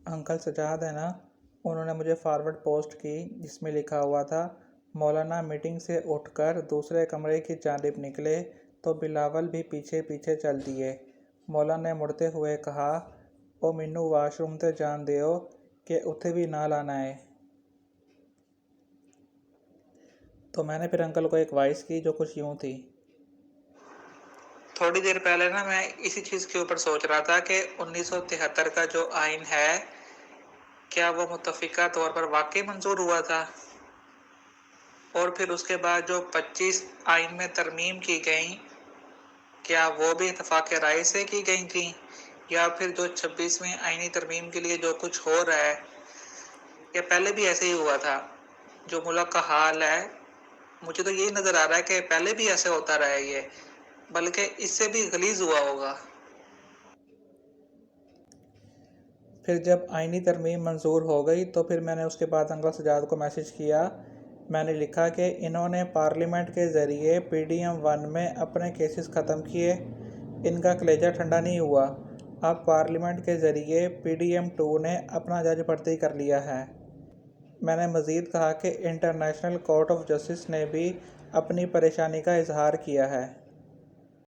Uncle Sajjad ہے نا، انہوں نے مجھے فارورڈ پوسٹ کی جس میں لکھا ہوا تھا، مولانا میٹنگ سے اٹھ کر دوسرے کمرے کی جانب نکلے تو بلاول بھی پیچھے پیچھے چل دیے۔ مولانا نے مڑتے ہوئے کہا، او مینوں واش روم تے جان دیو کہ اتھے بھی نال آنا ہے۔ تو میں نے پھر انکل کو ایک وائس کی جو کچھ یوں تھی۔ تھوڑی دیر پہلے نا میں اسی چیز کے اوپر سوچ رہا تھا کہ 1973 کا جو آئین ہے کیا وہ متفقہ طور پر واقعی منظور ہوا تھا؟ اور پھر اس کے بعد جو 25 آئین میں ترمیم کی گئیں کیا وہ بھی اتفاق رائے سے کی گئی تھیں؟ یا پھر جو 26ویں آئینی ترمیم کے لیے جو کچھ ہو رہا ہے یا پہلے بھی ایسے ہی ہوا تھا؟ جو ملک کا حال ہے مجھے تو یہی نظر آ رہا ہے کہ پہلے بھی ایسے ہوتا رہا ہے، یہ بلکہ اس سے بھی غلیظ ہوا ہوگا۔ پھر جب آئینی ترمیم منظور ہو گئی تو پھر میں نے اس کے بعد انکل سجاد کو میسج کیا۔ میں نے لکھا کہ انہوں نے پارلیمنٹ کے ذریعے پی ڈی ایم 1 میں اپنے کیسز ختم کیے، ان کا کلیجہ ٹھنڈا نہیں ہوا، اب پارلیمنٹ کے ذریعے پی ڈی ایم 2 نے اپنا جج بھرتی کر لیا ہے۔ میں نے مزید کہا کہ انٹرنیشنل کورٹ آف جسٹس نے بھی اپنی پریشانی کا اظہار کیا ہے۔